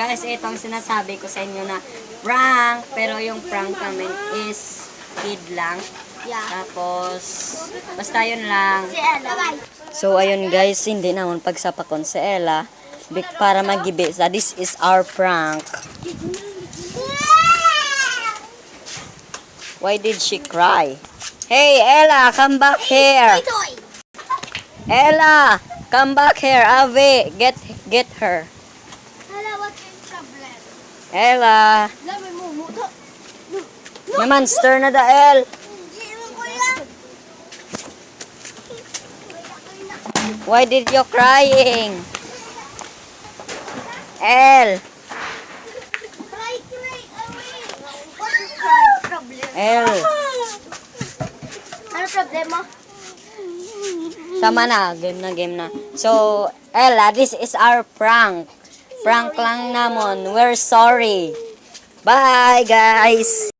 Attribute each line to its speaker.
Speaker 1: Guys, itong sinasabi ko sa inyo na prank, pero yung prank namin is kid lang.
Speaker 2: Yeah.
Speaker 1: Tapos, basta yun lang.
Speaker 2: Si Ella.
Speaker 1: So, ayun guys, hindi naman pagsapakon si Ella. Para magibi sa this is our prank. Why did she cry? Hey, Ella, come back here. Ella, come back here. Ave, get her.
Speaker 2: Ella, what's your problem?
Speaker 1: Ella.
Speaker 2: Lami mo.
Speaker 1: May monster na dael. Why did you crying? El. El.
Speaker 2: Ano problema?
Speaker 1: Tama na, game na. So, Ella, this is our prank. Prank lang namon. We're sorry. Bye, guys.